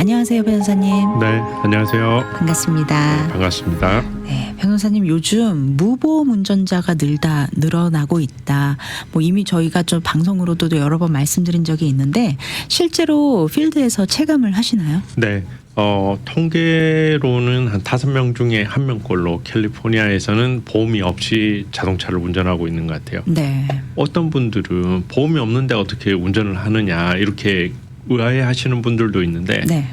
안녕하세요, 변호사님. 네, 안녕하세요. 반갑습니다. 반갑습니다. 네, 변호사님 요즘 무보험 운전자가 늘어나고 있다. 뭐 이미 저희가 좀 방송으로도 여러 번 말씀드린 적이 있는데 실제로 필드에서 체감을 하시나요? 네, 통계로는 한 5명 중에 1명꼴로 캘리포니아에서는 보험이 없이 자동차를 운전하고 있는 것 같아요. 네. 어떤 분들은 보험이 없는데 어떻게 운전을 하느냐 이렇게 의아해하시는 분들도 있는데 네.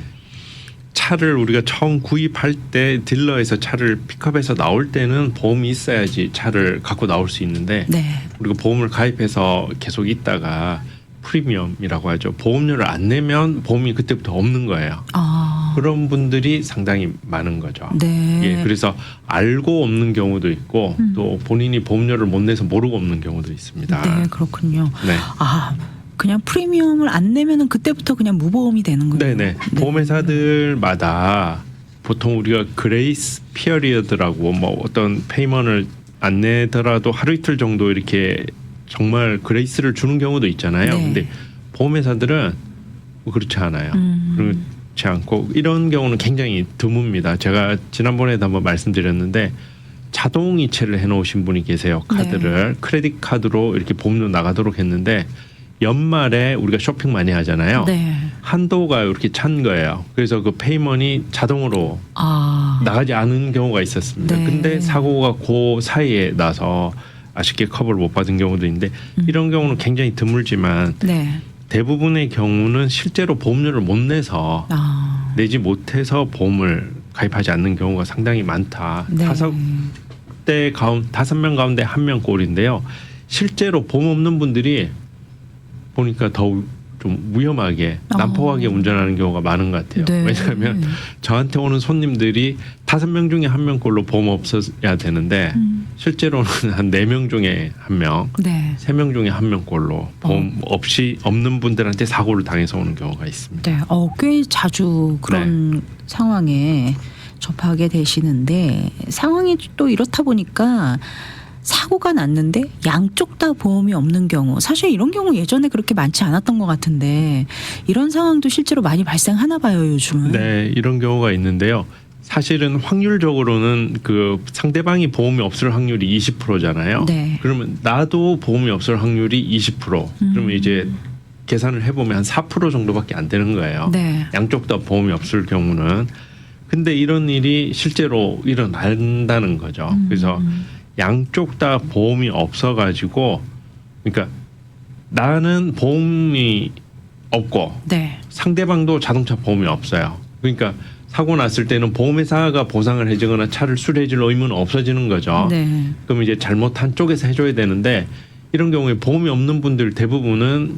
차를 우리가 처음 구입할 때 딜러에서 차를 픽업해서 나올 때는 보험이 있어야지 차를 갖고 나올 수 있는데 네. 우리가 보험을 가입해서 계속 있다가 프리미엄이라고 하죠. 보험료를 안 내면 보험이 그때부터 없는 거예요. 아. 그런 분들이 상당히 많은 거죠. 네. 예, 그래서 알고 없는 경우도 있고 또 본인이 보험료를 못 내서 모르고 없는 경우도 있습니다. 네, 그렇군요. 네. 아, 그냥 프리미엄을 안 내면은 그때부터 그냥 무보험이 되는군요. 네네. 보험회사들마다 보통 우리가 그레이스 피어리어드라고 뭐 어떤 페이먼을 안 내더라도 하루 이틀 정도 이렇게 정말 그레이스를 주는 경우도 있잖아요. 네. 근데 보험회사들은 그렇지 않아요. 그렇지 않고 이런 경우는 굉장히 드뭅니다. 제가 지난번에도 한번 말씀드렸는데 자동 이체를 해놓으신 분이 계세요. 카드를 크레딧 카드로 이렇게 보험료 나가도록 했는데 연말에 우리가 쇼핑 많이 하잖아요. 네. 한도가 이렇게 찬 거예요. 그래서 그 페이먼이 자동으로 나가지 않은 경우가 있었습니다. 네. 근데 사고가 그 사이에 나서 아쉽게 커버를 못 받은 경우도 있는데 이런 경우는 굉장히 드물지만 네. 대부분의 경우는 실제로 보험료를 못 내서 내지 못해서 보험을 가입하지 않는 경우가 상당히 많다. 네. 5명 가운데 1명 꼴인데요. 실제로 보험 없는 분들이 보니까 더욱 좀 위험하게 난폭하게 운전하는 경우가 많은 것 같아요. 네. 왜냐하면 저한테 오는 손님들이 5명 중에 1명꼴로 보험 없어야 되는데 실제로는 한 4명 중에 1명, 네. 3명 중에 1명꼴로 보험 없이 없는 분들한테 사고를 당해서 오는 경우가 있습니다. 네. 꽤 자주 그런 상황에 접하게 되시는데 상황이 또 이렇다 보니까 사고가 났는데 양쪽 다 보험이 없는 경우, 사실 이런 경우 예전에 그렇게 많지 않았던 것 같은데 이런 상황도 실제로 많이 발생하나 봐요, 요즘은. 네, 이런 경우가 있는데요. 사실은 확률적으로는 그 상대방이 보험이 없을 확률이 20%잖아요. 네. 그러면 나도 보험이 없을 확률이 20%. 그러면 이제 계산을 해보면 한 4% 정도밖에 안 되는 거예요. 네. 양쪽 다 보험이 없을 경우는. 근데 이런 일이 실제로 일어난다는 거죠. 그래서 양쪽 다 보험이 없어가지고, 그러니까 나는 보험이 없고 네. 상대방도 자동차 보험이 없어요. 그러니까 사고 났을 때는 보험회사가 보상을 해주거나 차를 수리해줄 의무는 없어지는 거죠. 네. 그럼 이제 잘못한 쪽에서 해줘야 되는데 이런 경우에 보험이 없는 분들 대부분은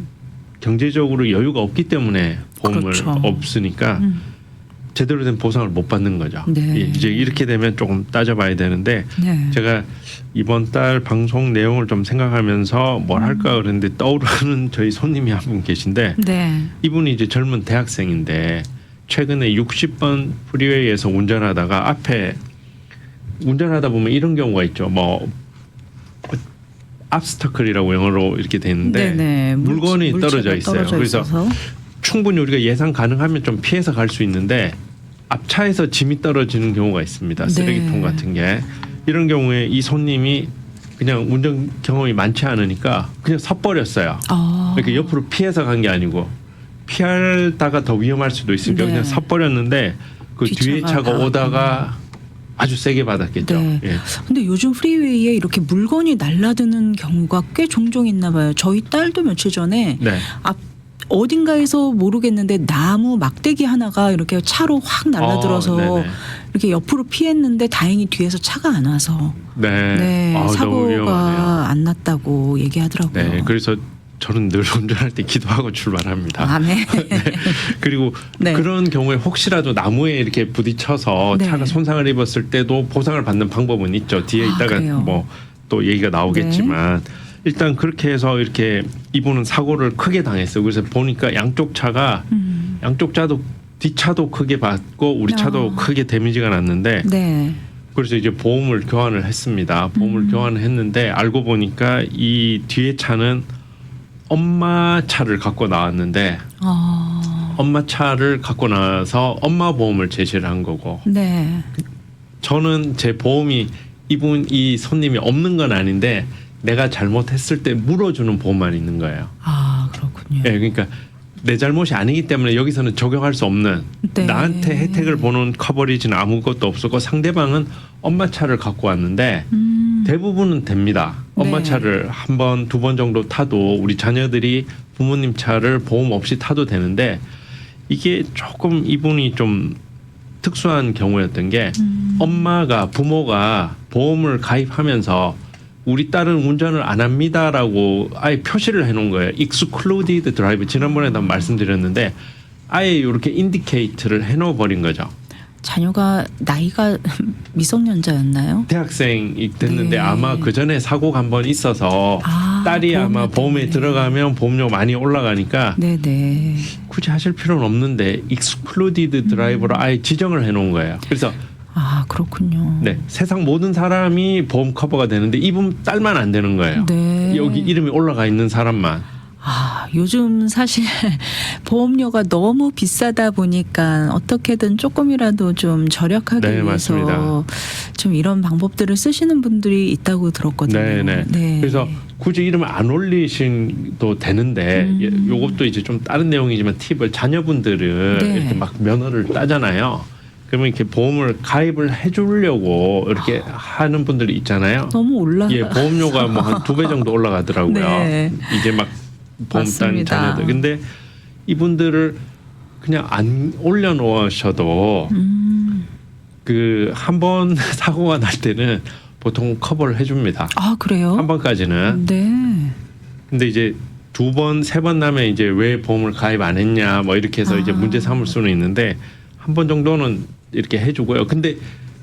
경제적으로 여유가 없기 때문에 보험을 그렇죠. 없으니까 제대로 된 보상을 못 받는 거죠. 네. 예, 이제 이렇게 되면 조금 따져봐야 되는데 네. 제가 이번 달 방송 내용을 좀 생각하면서 뭘 할까 그랬는데 떠오르는 저희 손님이 한 분 계신데 네. 이분이 이제 젊은 대학생인데 최근에 60번 프리웨이에서 운전하다가 앞에 운전하다 보면 이런 경우가 있죠. 뭐 압스터클이라고 영어로 이렇게 돼 있는데 네네. 물건이 떨어져 있어요. 그래서 있어서. 충분히 우리가 예상 가능하면 좀 피해서 갈 수 있는데 앞차에서 짐이 떨어지는 경우가 있습니다. 쓰레기통 네. 같은 게. 이런 경우에 이 손님이 그냥 운전 경험이 많지 않으니까 그냥 섣버렸어요. 그러니까 옆으로 피해서 간 게 아니고 피하다가 더 위험할 수도 있으니까 네. 그냥 섣버렸는데 그 뒤에 차가 오다가 아주 세게 받았겠죠. 네. 예. 근데 요즘 프리웨이에 이렇게 물건이 날라드는 경우가 꽤 종종 있나 봐요. 저희 딸도 며칠 전에 네. 어딘가에서 모르겠는데 나무 막대기 하나가 이렇게 차로 확 날라들어서 네네. 이렇게 옆으로 피했는데 다행히 뒤에서 차가 안 와서 네. 너무 사고가 위험하네요. 안 났다고 얘기하더라고요. 네. 그래서 저는 늘 운전할 때 기도하고 출발합니다. 네. 네. 그리고 네. 그런 경우에 혹시라도 나무에 이렇게 부딪혀서 네. 차가 손상을 입었을 때도 보상을 받는 방법은 있죠. 뒤에 있다가 그래요? 뭐 또 얘기가 나오겠지만 일단 그렇게 해서 이렇게 이분은 사고를 크게 당했어요. 그래서 보니까 양쪽 차가 양쪽 차도 뒷차도 크게 받고 우리 차도 크게 데미지가 났는데 네. 그래서 이제 보험을 교환을 했습니다. 보험을 교환을 했는데 알고 보니까 이 뒤에 차는 엄마 차를 갖고 나왔는데 엄마 차를 갖고 나서 엄마 보험을 제시를 한 거고 네. 저는 제 보험이 이 손님이 없는 건 아닌데 내가 잘못했을 때 물어주는 보험만 있는 거예요. 아, 그렇군요. 네, 그러니까 내 잘못이 아니기 때문에 여기서는 적용할 수 없는 네. 나한테 혜택을 보는 커버리지는 아무것도 없었고 상대방은 엄마 차를 갖고 왔는데 대부분은 됩니다. 엄마 네. 차를 한 번, 두 번 정도 타도 우리 자녀들이 부모님 차를 보험 없이 타도 되는데 이게 조금 이분이 좀 특수한 경우였던 게 부모가 보험을 가입하면서 우리 딸은 운전을 안 합니다라고 아예 표시를 해놓은 거예요. excluded drive. 지난번에도 한번 말씀드렸는데 아예 이렇게 인디케이트를 해놓아 버린 거죠. 자녀가 나이가 미성년자였나요? 대학생이 됐는데 네. 아마 그 전에 사고가 한 번 있어서 딸이 아마 보험에 때문에. 들어가면 보험료 많이 올라가니까 네네. 굳이 하실 필요는 없는데 excluded drive로 아예 지정을 해놓은 거예요. 그래서 아, 그렇군요. 네, 세상 모든 사람이 보험 커버가 되는데 이분 딸만 안 되는 거예요. 네. 여기 이름이 올라가 있는 사람만. 아, 요즘 사실 보험료가 너무 비싸다 보니까 어떻게든 조금이라도 좀 절약하기 네, 위해서 맞습니다. 좀 이런 방법들을 쓰시는 분들이 있다고 들었거든요. 네. 그래서 굳이 이름을 안 올리셔도 되는데 요것도 이제 좀 다른 내용이지만 팁을 자녀분들은 네. 이렇게 막 면허를 따잖아요. 그러면 이렇게 보험을 가입을 해주려고 이렇게 하는 분들이 있잖아요. 너무 올라. 예, 보험료가 뭐 한 2배 정도 올라가더라고요. 네. 이제 막 보험 딴 맞습니다. 자녀들. 근데 이분들을 그냥 안 올려놓으셔도 그 한 번 사고가 날 때는 보통 커버를 해줍니다. 아, 그래요? 한 번까지는. 네. 근데 이제 두 번, 세 번 나면 이제 왜 보험을 가입 안 했냐 뭐 이렇게 해서 이제 문제 삼을 수는 있는데 한 번 정도는 이렇게 해주고요. 근데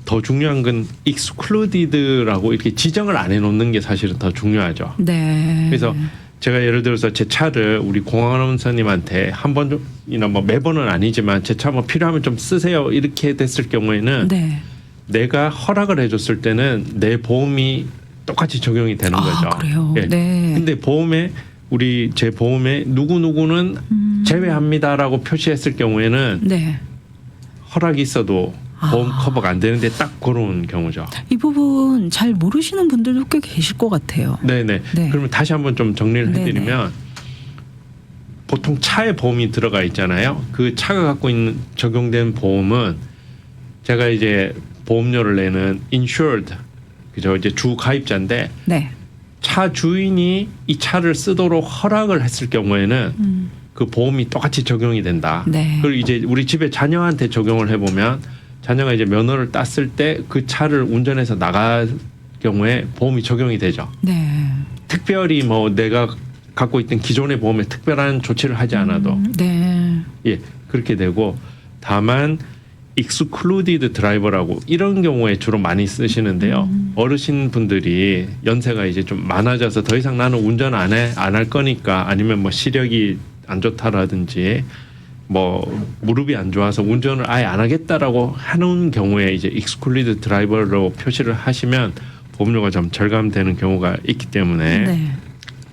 더 중요한 건 excluded라고 이렇게 지정을 안 해놓는 게 사실은 더 중요하죠. 네. 그래서 제가 예를 들어서 제 차를 우리 공항원사님한테 한 번이나 뭐 매번은 아니지만 제 차 뭐 필요하면 좀 쓰세요 이렇게 됐을 경우에는 네. 내가 허락을 해줬을 때는 내 보험이 똑같이 적용이 되는 거죠. 아, 그래요? 예. 네. 근데 제 보험에 누구누구는 제외합니다라고 표시했을 경우에는 네. 허락이 있어도 보험 커버가 안 되는데 딱 그런 경우죠. 이 부분 잘 모르시는 분들도 꽤 계실 것 같아요. 네네. 네. 그러면 다시 한번 좀 정리를 네네. 해드리면 보통 차에 보험이 들어가 있잖아요. 그 차가 갖고 있는 적용된 보험은 제가 이제 보험료를 내는 insured 그죠 이제 주 가입자인데 네. 차 주인이 이 차를 쓰도록 허락을 했을 경우에는 그 보험이 똑같이 적용이 된다. 네. 그리고 이제 우리 집에 자녀한테 적용을 해보면 자녀가 이제 면허를 땄을 때 그 차를 운전해서 나갈 경우에 보험이 적용이 되죠. 네. 특별히 뭐 내가 갖고 있던 기존의 보험에 특별한 조치를 하지 않아도 네. 예 그렇게 되고 다만 excluded driver라고 이런 경우에 주로 많이 쓰시는데요. 어르신 분들이 연세가 이제 좀 많아져서 더 이상 나는 운전 안 할 거니까 아니면 뭐 시력이 안 좋다라든지 뭐 무릎이 안 좋아서 운전을 아예 안 하겠다라고 하는 경우에 이제 excluded driver로 표시를 하시면 보험료가 좀 절감되는 경우가 있기 때문에 네.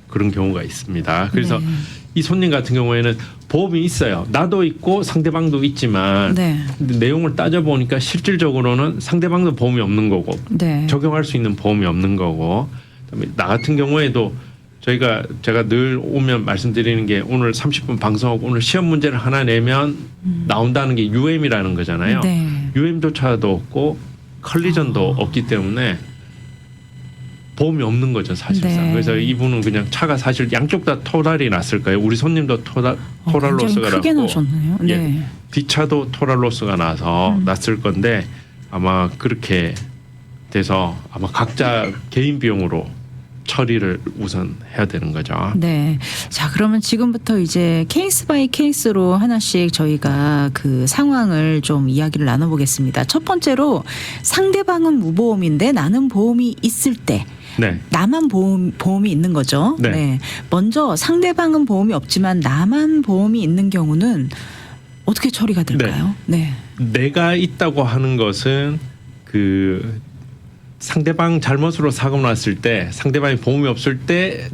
그런 경우가 있습니다. 그래서 네. 이 손님 같은 경우에는 보험이 있어요. 나도 있고 상대방도 있지만 네. 근데 내용을 따져보니까 실질적으로는 상대방도 보험이 없는 거고 네. 적용할 수 있는 보험이 없는 거고 그다음에 나 같은 경우에도 제가 늘 오면 말씀드리는 게 오늘 30분 방송하고 오늘 시험 문제를 하나 내면 나온다는 게 UM이라는 거잖아요. 네. UM조차도 없고 컬리전도 없기 때문에 보험이 없는 거죠 사실상. 네. 그래서 이분은 그냥 차가 사실 양쪽 다 토탈이 났을 거예요. 우리 손님도 토탈 로스가 크게 났고 나셨네요. 네. 예. 뒷차도 토탈 로스가 나서 났을 건데 아마 그렇게 돼서 아마 각자 개인 비용으로 처리를 우선 해야 되는 거죠. 네. 자, 그러면 지금부터 이제 케이스 바이 케이스로 하나씩 저희가 그 상황을 좀 이야기를 나눠보겠습니다. 첫 번째로 상대방은 무보험인데 나는 보험이 있을 때 네. 나만 보험이 있는 거죠. 네. 먼저 상대방은 보험이 없지만 나만 보험이 있는 경우는 어떻게 처리가 될까요? 네. 내가 있다고 하는 것은 그 상대방 잘못으로 사고 났을 때 상대방이 보험이 없을 때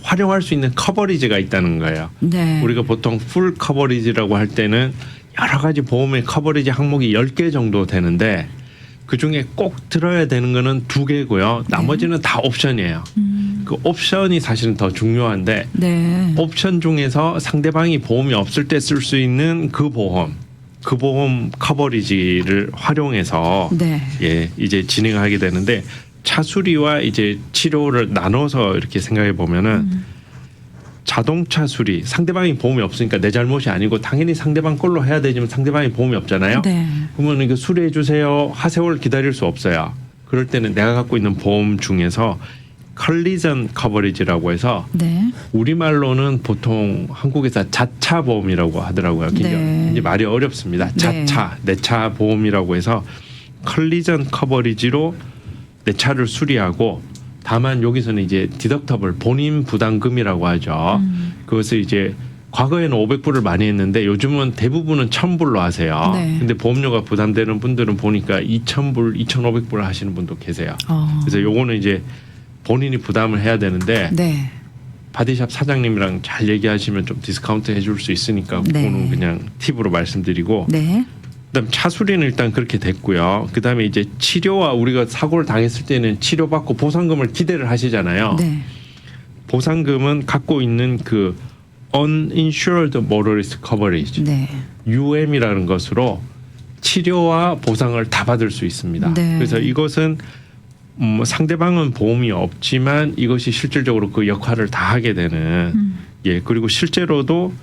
활용할 수 있는 커버리지가 있다는 거예요. 네. 우리가 보통 풀 커버리지라고 할 때는 여러 가지 보험의 커버리지 항목이 10개 정도 되는데 그중에 꼭 들어야 되는 거는 2개고요. 나머지는 다 옵션이에요. 그 옵션이 사실은 더 중요한데 네. 옵션 중에서 상대방이 보험이 없을 때 쓸 수 있는 그 보험 커버리지를 활용해서 네. 예, 이제 진행하게 되는데 차수리와 이제 치료를 나눠서 이렇게 생각해 보면은 자동차 수리 상대방이 보험이 없으니까 내 잘못이 아니고 당연히 상대방 걸로 해야 되지만 상대방이 보험이 없잖아요. 네. 그러면 이거 수리해 주세요. 하세월 기다릴 수 없어요. 그럴 때는 내가 갖고 있는 보험 중에서 컬리전 커버리지라고 해서 네. 우리말로는 보통 한국에서 자차 보험이라고 하더라고요. 굉장히 말이 어렵습니다. 자차, 내 차 보험이라고 해서 컬리전 커버리지로 내 차를 수리하고 다만 여기서는 이제 디덕터블 본인 부담금이라고 하죠. 그것을 이제 과거에는 500불을 많이 했는데 요즘은 대부분은 1,000불로 하세요. 네. 근데 보험료가 부담되는 분들은 보니까 2,000불, 2,500불 하시는 분도 계세요. 그래서 요거는 이제 본인이 부담을 해야 되는데 네. 바디샵 사장님이랑 잘 얘기하시면 좀 디스카운트 해줄 수 있으니까 그거는 그냥 팁으로 말씀드리고 네. 그다음 차 수리는 일단 그렇게 됐고요. 그다음에 이제 치료와 우리가 사고를 당했을 때는 치료받고 보상금을 기대를 하시잖아요. 네. 보상금은 갖고 있는 그 uninsured motorist coverage 네. UM이라는 것으로 치료와 보상을 다 받을 수 있습니다. 네. 그래서 이것은 상대방은 보험이 없지만 이것이 실질적으로 그 역할을 다 하게 되는 예 그리고 실제로도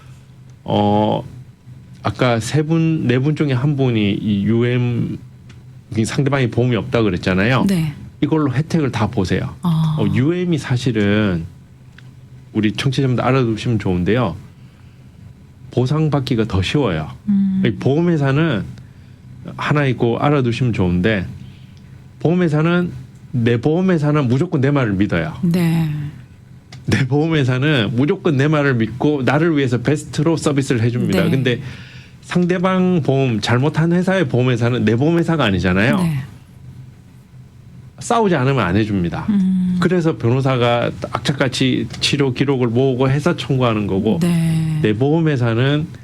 아까 네 분 중에 한 분이 이 UM 상대방이 보험이 없다 그랬잖아요. 네. 이걸로 혜택을 다 보세요. UM이 사실은 우리 청취자분들 알아두시면 좋은데요. 보상받기가 더 쉬워요. 보험회사는 하나 있고 알아두시면 좋은데 보험회사는 내 보험회사는 무조건 내 말을 믿어요. 네. 내 보험회사는 무조건 내 말을 믿고 나를 위해서 베스트로 서비스를 해줍니다. 네. 근데 상대방 보험 잘못한 회사의 보험회사는 내 보험회사가 아니잖아요. 네. 싸우지 않으면 안 해줍니다. 그래서 변호사가 악착같이 치료 기록을 모으고 해서 청구하는 거고 네. 내 보험회사는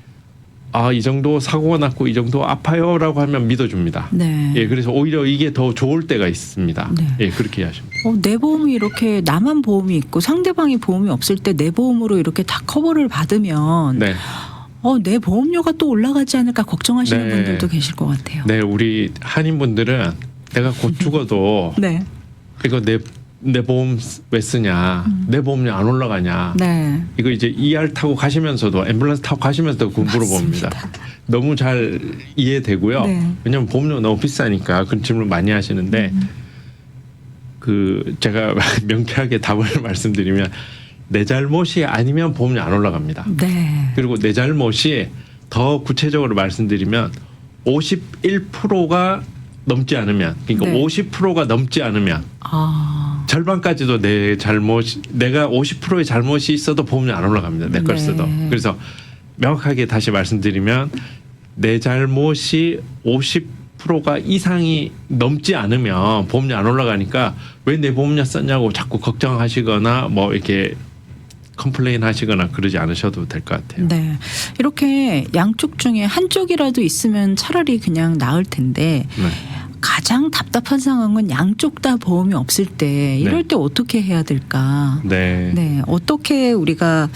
이 정도 사고가 났고 이 정도 아파요라고 하면 믿어줍니다. 네. 예, 그래서 오히려 이게 더 좋을 때가 있습니다. 네. 예, 그렇게 하십니다. 내 보험이 이렇게 나만 보험이 있고 상대방이 보험이 없을 때 내 보험으로 이렇게 다 커버를 받으면 네. 내 보험료가 또 올라가지 않을까 걱정하시는 네. 분들도 계실 것 같아요. 네, 우리 한인분들은 내가 곧 죽어도 네. 이거 내 보험 왜 쓰냐? 내 보험료 안 올라가냐? 네. 이거 이제 ER 타고 가시면서도 앰뷸런스 타고 가시면서도 그 물어봅니다. 너무 잘 이해되고요. 네. 왜냐하면 보험료 너무 비싸니까 그런 질문 많이 하시는데 그 제가 명쾌하게 답을 말씀드리면 내 잘못이 아니면 보험료 안 올라갑니다. 네. 그리고 내 잘못이 더 구체적으로 말씀드리면 51%가 넘지 않으면 그러니까 네. 50%가 넘지 않으면 절반까지도 내 잘못 내가 50%의 잘못이 있어도 보험료 안 올라갑니다. 내 걸 네. 써도. 그래서 명확하게 다시 말씀드리면 내 잘못이 50%가 이상이 넘지 않으면 보험료 안 올라가니까 왜 내 보험료 썼냐고 자꾸 걱정하시거나 뭐 이렇게 컴플레인 하시거나 그러지 않으셔도 될 것 같아요. 네. 이렇게 양쪽 중에 한쪽이라도 있으면 차라리 그냥 나을 텐데 네. 가장 답답한 상황은 양쪽 다 보험이 없을 때 이럴 때 어떻게 해야 될까? 네. 네. 어떻게 우리가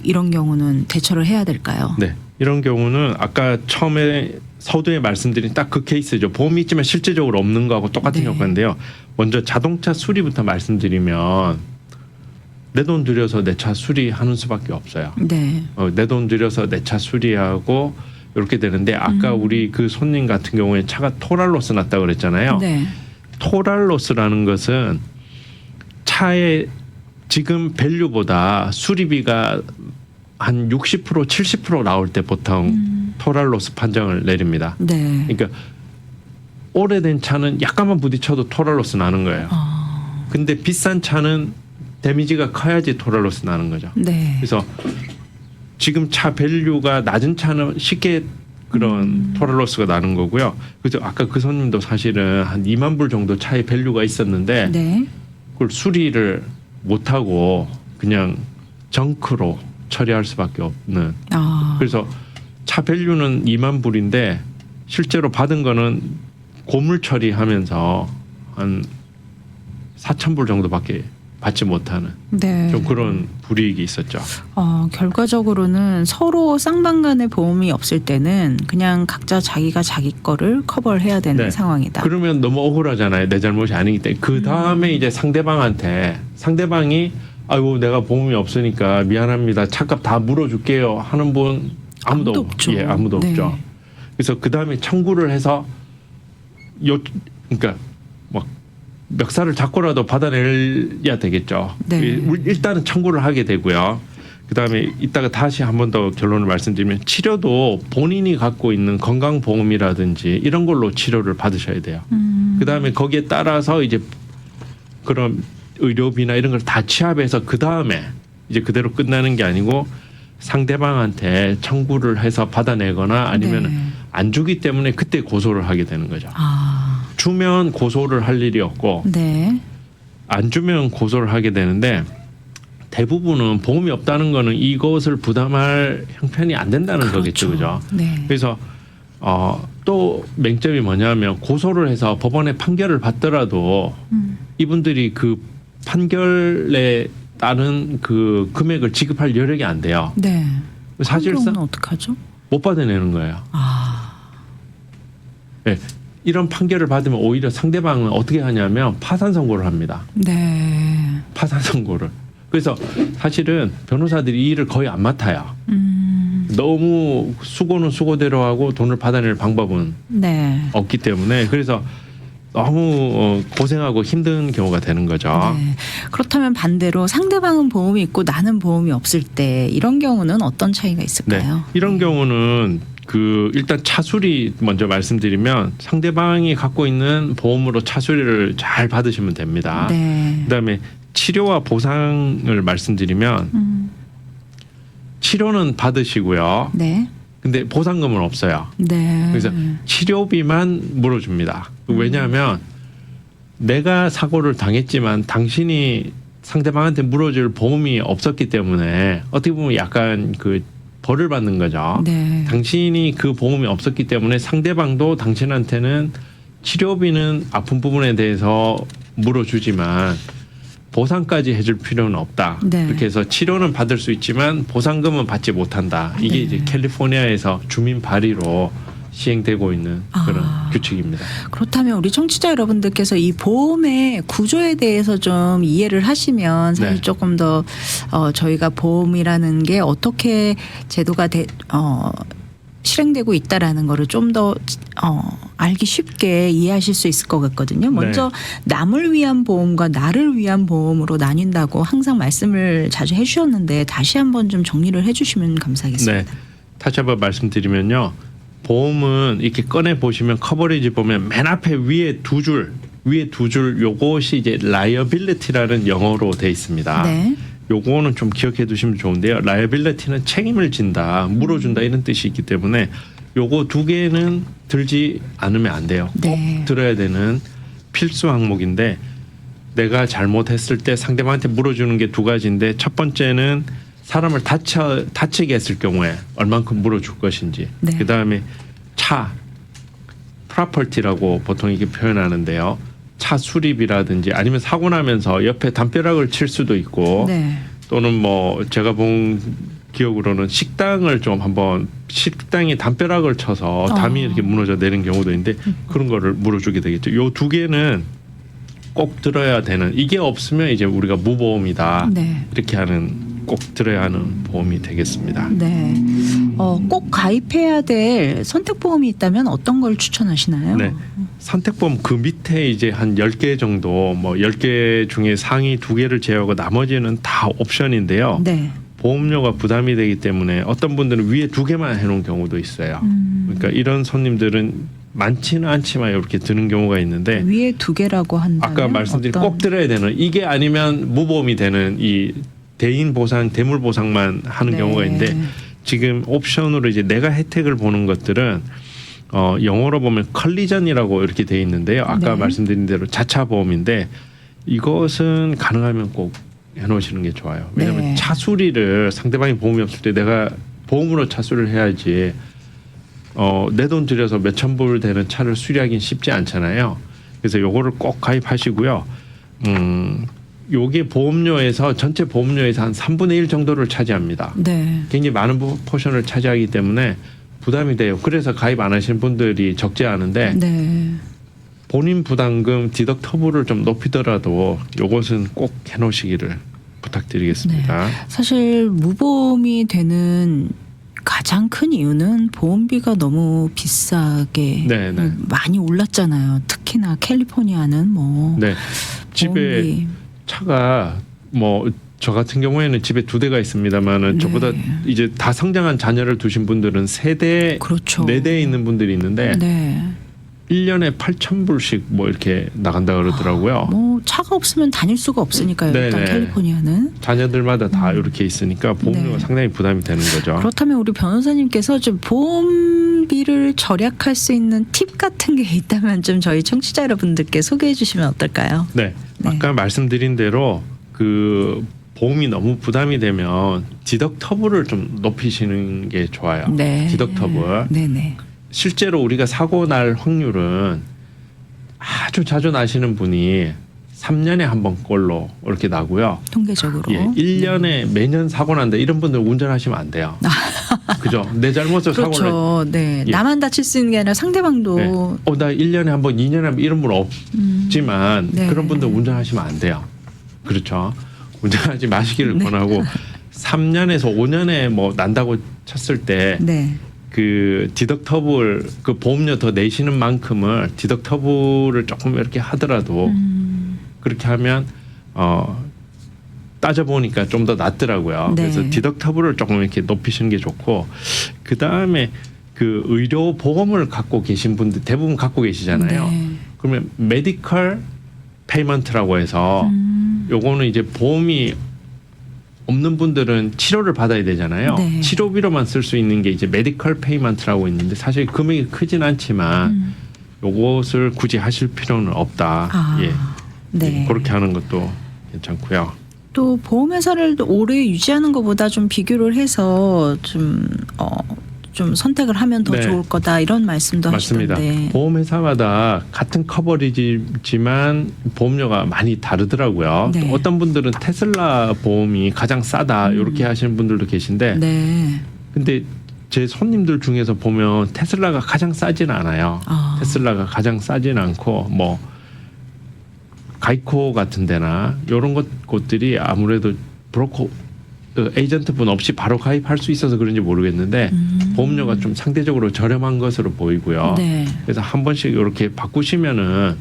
이런 경우는 대처를 해야 될까요? 네. 이런 경우는 아까 처음에 서두에 말씀드린 딱 그 케이스죠. 보험이 있지만 실제적으로 없는 거하고 똑같은 네. 효과인데요. 먼저 자동차 수리부터 말씀드리면 내 돈 들여서 내 차 수리하는 수밖에 없어요. 네. 내 돈 들여서 내 차 수리하고 이렇게 되는데 아까 우리 그 손님 같은 경우에 차가 토랄로스 났다고 그랬잖아요. 네. 토랄로스라는 것은 차의 지금 밸류보다 수리비가 한 60% 70% 나올 때 보통 토랄로스 판정을 내립니다. 네. 그러니까 오래된 차는 약간만 부딪혀도 토랄로스 나는 거예요. 근데 비싼 차는 데미지가 커야지 토랄로스 나는 거죠. 네. 그래서 지금 차 밸류가 낮은 차는 쉽게 그런 토탈 로스가 나는 거고요. 그래서 아까 그 손님도 사실은 한 2만 불 정도 차의 밸류가 있었는데 네. 그걸 수리를 못 하고 그냥 정크로 처리할 수밖에 없는. 아. 그래서 차 밸류는 2만 불인데 실제로 받은 거는 고물 처리하면서 한 4천 불 정도밖에 받지 못하는 네. 좀 그런 불이익이 있었죠. 결과적으로는 서로 쌍방간의 보험이 없을 때는 그냥 각자 자기가 자기 거를 커버를 해야 되는 네. 상황이다. 그러면 너무 억울하잖아요. 내 잘못이 아니기 때문에. 그 다음에 이제 상대방이 아이고 내가 보험이 없으니까 미안합니다. 차값 다 물어줄게요 하는 분 아무도 없죠. 예, 아무도 네. 없죠. 그래서 그 다음에 청구를 해서 그러니까 막 멱살을 잡고라도 받아내야 되겠죠. 네. 일단은 청구를 하게 되고요. 그 다음에 이따가 다시 한 번 더 결론을 말씀드리면 치료도 본인이 갖고 있는 건강보험이라든지 이런 걸로 치료를 받으셔야 돼요. 그 다음에 거기에 따라서 이제 그런 의료비나 이런 걸 다 취합해서 그 다음에 이제 그대로 끝나는 게 아니고 상대방한테 청구를 해서 받아내거나 아니면 네. 안 주기 때문에 그때 고소를 하게 되는 거죠. 아. 주면 고소를 할 일이 없고 네. 안 주면 고소를 하게 되는데 대부분은 보험이 없다는 거는 이것을 부담할 형편이 안 된다는 거겠죠, 그죠? 네. 그래서 또 맹점이 뭐냐면 고소를 해서 법원의 판결을 받더라도 이분들이 그 판결에 따른 그 금액을 지급할 여력이 안 돼요. 네. 사실상 어떡하죠? 못 받아내는 거예요. 아. 네. 이런 판결을 받으면 오히려 상대방은 어떻게 하냐면 파산 선고를 합니다. 네. 파산 선고를. 그래서 사실은 변호사들이 이 일을 거의 안 맡아요. 너무 수고는 수고대로 하고 돈을 받아낼 방법은 네. 없기 때문에 그래서 너무 고생하고 힘든 경우가 되는 거죠. 네. 그렇다면 반대로 상대방은 보험이 있고 나는 보험이 없을 때 이런 경우는 어떤 차이가 있을까요? 네. 이런 경우는 일단 차수리 먼저 말씀드리면 상대방이 갖고 있는 보험으로 차수리를 잘 받으시면 됩니다. 네. 그다음에 치료와 보상을 말씀드리면 치료는 받으시고요. 네. 근데 보상금은 없어요. 네. 그래서 치료비만 물어줍니다. 왜냐하면 내가 사고를 당했지만 당신이 상대방한테 물어줄 보험이 없었기 때문에 어떻게 보면 약간 그 벌을 받는 거죠. 네. 당신이 그 보험이 없었기 때문에 상대방도 당신한테는 치료비는 아픈 부분에 대해서 물어주지만 보상까지 해줄 필요는 없다. 네. 그렇게 해서 치료는 받을 수 있지만 보상금은 받지 못한다. 이게 네. 이제 캘리포니아에서 주민 발의로 시행되고 있는 그런 규칙입니다. 그렇다면 우리 청취자 여러분들께서 이 보험의 구조에 대해서 좀 이해를 하시면 사실 네. 조금 더 저희가 보험이라는 게 어떻게 제도가 실행되고 있다라는 거를 좀 더 알기 쉽게 이해하실 수 있을 것 같거든요. 먼저 남을 위한 보험과 나를 위한 보험으로 나뉜다고 항상 말씀을 자주 해주셨는데 다시 한번 좀 정리를 해주시면 감사하겠습니다. 네, 다시 한번 말씀드리면요. 보험은 이렇게 꺼내 보시면 커버리지 보면 맨 앞에 위에 두 줄 요것이 이제 liability라는 영어로 돼 있습니다. 네. 요거는 좀 기억해 두시면 좋은데요. liability는 책임을 진다, 물어준다 이런 뜻이 있기 때문에 요거 두 개는 들지 않으면 안 돼요. 네. 꼭 들어야 되는 필수 항목인데 내가 잘못했을 때 상대방한테 물어주는 게 두 가지인데 첫 번째는 사람을 다치게 했을 경우에 얼만큼 물어줄 것인지. 네. 그다음에 차 프로퍼티라고 보통 이렇게 표현하는데요. 차 수리비라든지 아니면 사고 나면서 옆에 담벼락을 칠 수도 있고 네. 또는 뭐 제가 본 기억으로는 식당을 좀 한번 식당에 담벼락을 쳐서 담이 이렇게 무너져 내는 경우도 있는데 그런 거를 물어주게 되겠죠. 요 두 개는 꼭 들어야 되는, 이게 없으면 이제 우리가 무보험이다. 네. 이렇게 하는, 꼭 들어야 하는 보험이 되겠습니다. 네. 꼭 가입해야 될 선택보험이 있다면 어떤 걸 추천하시나요? 네. 선택보험 그 밑에 이제 한 10개 정도, 뭐 10개 중에 상위 2개를 제외하고 나머지는 다 옵션인데요. 네. 보험료가 부담이 되기 때문에 어떤 분들은 위에 2개만 해놓은 경우도 있어요. 그러니까 이런 손님들은 많지는 않지만 이렇게 드는 경우가 있는데 위에 2개라고 한다면 아까 말씀드린 꼭 들어야 되는, 이게 아니면 무보험이 되는 이 대인 보상, 대물 보상만 하는 네. 경우가 있는데 지금 옵션으로 이제 내가 혜택을 보는 것들은 영어로 보면 컬리전이라고 이렇게 돼 있는데요. 아까 네. 말씀드린 대로 자차 보험인데 이것은 가능하면 꼭 해놓으시는 게 좋아요. 왜냐하면 네. 차 수리를 상대방이 보험이 없을 때 내가 보험으로 차 수리를 해야지 내 돈 들여서 몇천 불 되는 차를 수리하기는 쉽지 않잖아요. 그래서 요거를 꼭 가입하시고요. 요게 보험료에서 전체 보험료에서 한 3분의 1 정도를 차지합니다. 네. 굉장히 많은 포션을 차지하기 때문에 부담이 돼요. 그래서 가입 안 하시는 분들이 적지 않은데 네. 본인 부담금 디덕터블을 좀 높이더라도 요것은 꼭 해놓으시기를 부탁드리겠습니다. 사실 무보험이 되는 가장 큰 이유는 보험비가 너무 비싸게 네, 네. 많이 올랐잖아요. 특히나 캘리포니아는 뭐 네, 집에 보험비. 차가 뭐 저 같은 경우에는 집에 2대가 있습니다만은 네. 저보다 이제 다 성장한 자녀를 두신 분들은 3대, 그렇죠. 4대에 있는 분들이 있는데 네. 1년에 8,000불씩 뭐 이렇게 나간다 그러더라고요. 뭐 차가 없으면 다닐 수가 없으니까요. 일단 네네. 캘리포니아는. 자녀들마다 다 이렇게 있으니까 보험료가 네. 상당히 부담이 되는 거죠. 그렇다면 우리 변호사님께서 좀 보험비를 절약할 수 있는 팁 같은 게 있다면 좀 저희 청취자 여러분들께 소개해 주시면 어떨까요? 네. 네. 아까 말씀드린 대로 그 보험이 너무 부담이 되면 디덕터블을 좀 높이시는 게 좋아요. 네. 디덕터블. 네네. 실제로 우리가 사고 날 확률은 아주 자주 나시는 분이 3년에 한 번꼴로 이렇게 나고요. 통계적으로. 예, 1년에 매년 사고 난다 이런 분들 운전하시면 안 돼요. 그죠? 내 잘못을 사고를. 그렇죠. 네. 예. 나만 다칠 수 있는 게 아니라 상대방도. 네. 나 1년에 한 번, 2년에 한 번 이런 분 없지만 네. 그런 분들 운전하시면 안 돼요. 그렇죠. 운전하지 마시기를 네. 권하고 3년에서 5년에 뭐 난다고 쳤을 때 네. 그 디덕터블 그 보험료 더 내시는 만큼을 디덕터블을 조금 이렇게 하더라도 그렇게 하면 따져 보니까 좀 더 낫더라고요. 네. 그래서 디덕터블을 조금 이렇게 높이시는 게 좋고 그 다음에 그 의료 보험을 갖고 계신 분들 대부분 갖고 계시잖아요. 네. 그러면 메디컬 페이먼트라고 해서 요거는 이제 보험이 없는 분들은 치료를 받아야 되잖아요. 네. 치료비로만 쓸 수 있는 게 이제 메디컬 페이먼트라고 있는데 사실 금액이 크진 않지만 요것을 굳이 하실 필요는 없다. 아, 예. 네. 그렇게 하는 것도 괜찮고요. 또 보험회사를 오래 유지하는 것보다 좀 비교를 해서 좀 선택을 하면 더 네. 좋을 거다 이런 말씀도 맞습니다. 하시던데. 보험회사마다 같은 커버리지만 보험료가 많이 다르더라고요. 네. 또 어떤 분들은 테슬라 보험이 가장 싸다 이렇게 하시는 분들도 계신데 네. 근데 제 손님들 중에서 보면 테슬라가 가장 싸지는 않아요. 아. 테슬라가 가장 싸지는 않고 뭐 가이코 같은 데나 이런 곳들이 아무래도 브로커 에이전트 분 없이 바로 가입할 수 있어서 그런지 모르겠는데 보험료가 좀 상대적으로 저렴한 것으로 보이고요. 네. 그래서 한 번씩 이렇게 바꾸시면은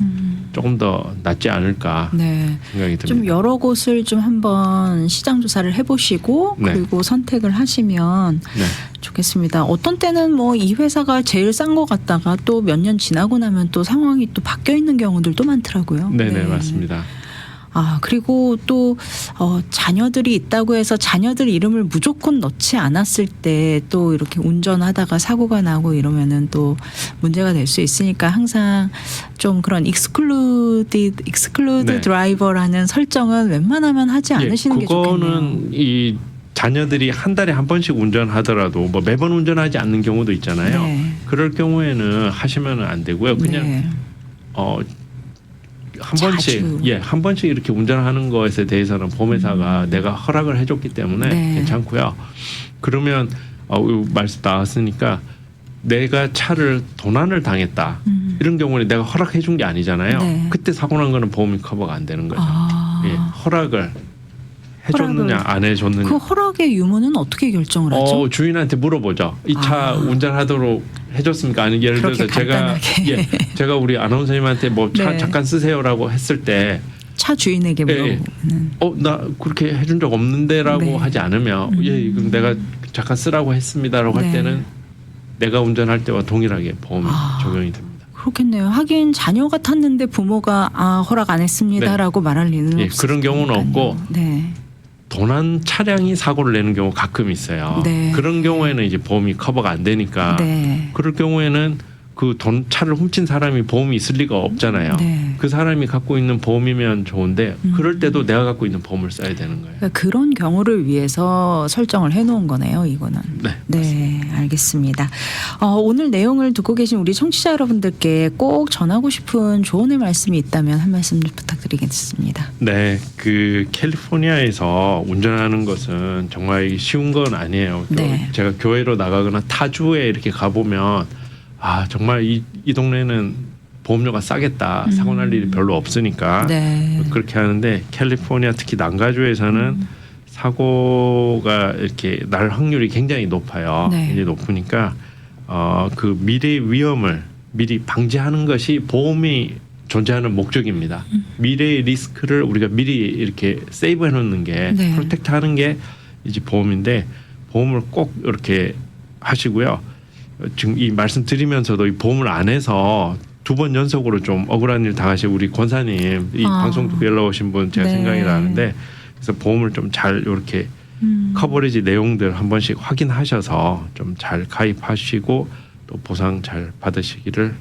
조금 더 낫지 않을까 네. 생각이 듭니다. 좀 여러 곳을 좀 한번 시장 조사를 해보시고 네. 그리고 선택을 하시면 네. 좋겠습니다. 어떤 때는 뭐 이 회사가 제일 싼 것 같다가 또 몇 년 지나고 나면 또 상황이 또 바뀌어 있는 경우들도 많더라고요. 네네 맞습니다. 아 그리고 또 자녀들이 있다고 해서 자녀들 이름을 무조건 넣지 않았을 때 또 이렇게 운전하다가 사고가 나고 이러면은 또 문제가 될 수 있으니까 항상 좀 그런 익스클루드 네. 드라이버라는 설정은 웬만하면 하지 않으시는 게 좋겠네요. 그거는 이 자녀들이 한 달에 한 번씩 운전하더라도 뭐 매번 운전하지 않는 경우도 있잖아요. 네. 그럴 경우에는 하시면은 안 되고요. 그냥 네. 한 번씩 자주. 한 번씩 이렇게 운전하는 것에 대해서는 보험회사가 내가 허락을 해줬기 때문에 네. 괜찮고요. 그러면 말씀 나왔으니까 내가 차를 도난을 당했다 이런 경우는 내가 허락해준 게 아니잖아요. 네. 그때 사고 난 거는 보험이 커버가 안 되는 거죠. 아. 예, 허락을 해줬느냐 안 해줬느냐. 그 허락의 유무는 어떻게 결정을 하죠? 주인한테 물어보죠. 이 차 운전하도록 해줬습니까? 아니 예를 들어서 그렇게 간단하게. 제가 우리 아나운서님한테 뭐 차 네. 잠깐 쓰세요라고 했을 때 차 주인에게 예. 물어보는. 나 그렇게 해준 적 없는데라고 네. 하지 않으면 예 그럼 내가 잠깐 쓰라고 했습니다라고 네. 할 때는 내가 운전할 때와 동일하게 보험이 적용이 됩니다. 그렇겠네요. 하긴 자녀가 탔는데 부모가 허락 안 했습니다라고 말할 리는 예, 없을 그런 경우는 테니까요. 없고 네. 도난 차량이 사고를 내는 경우 가끔 있어요. 네. 그런 경우에는 이제 보험이 커버가 안 되니까 네. 그럴 경우에는 그 차를 훔친 사람이 보험이 있을 리가 없잖아요. 네. 그 사람이 갖고 있는 보험이면 좋은데 그럴 때도 내가 갖고 있는 보험을 써야 되는 거예요. 그러니까 그런 경우를 위해서 설정을 해놓은 거네요, 이거는. 네, 네, 알겠습니다. 오늘 내용을 듣고 계신 우리 청취자 여러분들께 꼭 전하고 싶은 조언의 말씀이 있다면 한 말씀 좀 부탁드리겠습니다. 네, 그 캘리포니아에서 운전하는 것은 정말 쉬운 건 아니에요. 네. 제가 교회로 나가거나 타주에 이렇게 가보면 정말 이 동네는 보험료가 싸겠다. 사고 날 일이 별로 없으니까 네. 그렇게 하는데 캘리포니아 특히 남가주에서는 사고가 이렇게 날 확률이 굉장히 높아요. 네. 굉장히 높으니까 그 미래의 위험을 미리 방지하는 것이 보험이 존재하는 목적입니다. 미래의 리스크를 우리가 미리 이렇게 세이브해 놓는 게 네. 프로텍트하는 게 이제 보험인데 보험을 꼭 이렇게 하시고요. 지금 이 말씀 드리면서도 이 보험을 안 해서 2번 연속으로 좀 억울한 일 당하신 우리 권사님 이 방송 듣고 연락 오신 분 제가 네. 생각이 나는데 그래서 보험을 좀 잘 이렇게 커버리지 내용들 한 번씩 확인하셔서 좀 잘 가입하시고 또 보상 잘 받으시기를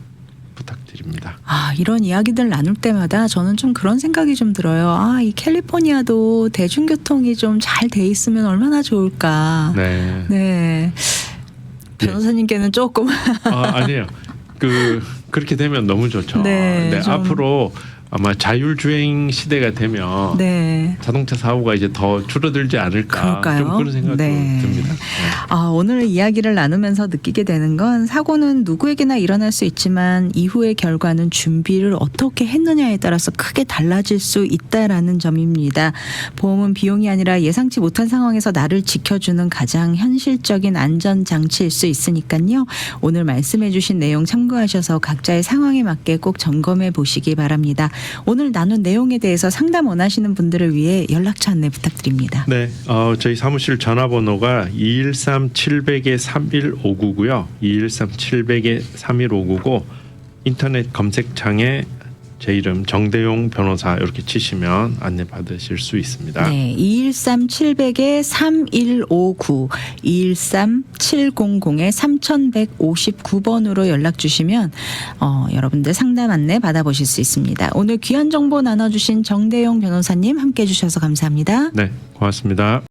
부탁드립니다. 이런 이야기들 나눌 때마다 저는 좀 그런 생각이 좀 들어요. 이 캘리포니아도 대중교통이 좀 잘 돼 있으면 얼마나 좋을까. 네. 네. 변호사님께는 조금 아니에요. 그렇게 되면 너무 좋죠. 네, 좀. 앞으로 아마 자율주행 시대가 되면 네. 자동차 사고가 이제 더 줄어들지 않을까. 그럴까요? 좀 그런 생각도 네. 듭니다. 오늘 이야기를 나누면서 느끼게 되는 건 사고는 누구에게나 일어날 수 있지만 이후의 결과는 준비를 어떻게 했느냐에 따라서 크게 달라질 수 있다라는 점입니다. 보험은 비용이 아니라 예상치 못한 상황에서 나를 지켜주는 가장 현실적인 안전장치일 수 있으니까요. 오늘 말씀해 주신 내용 참고하셔서 각자의 상황에 맞게 꼭 점검해 보시기 바랍니다. 오늘 나눈 내용에 대해서 상담 원하시는 분들을 위해 연락처 안내 부탁드립니다. 네, 저희 사무실 전화번호가 213-700-3159고요. 213-700-3159고 인터넷 검색창에 제 이름 정대용 변호사 이렇게 치시면 안내 받으실 수 있습니다. 네, 213-700-3159, 213-700-3159번으로 연락 주시면 여러분들 상담 안내 받아보실 수 있습니다. 오늘 귀한 정보 나눠주신 정대용 변호사님 함께해 주셔서 감사합니다. 네, 고맙습니다.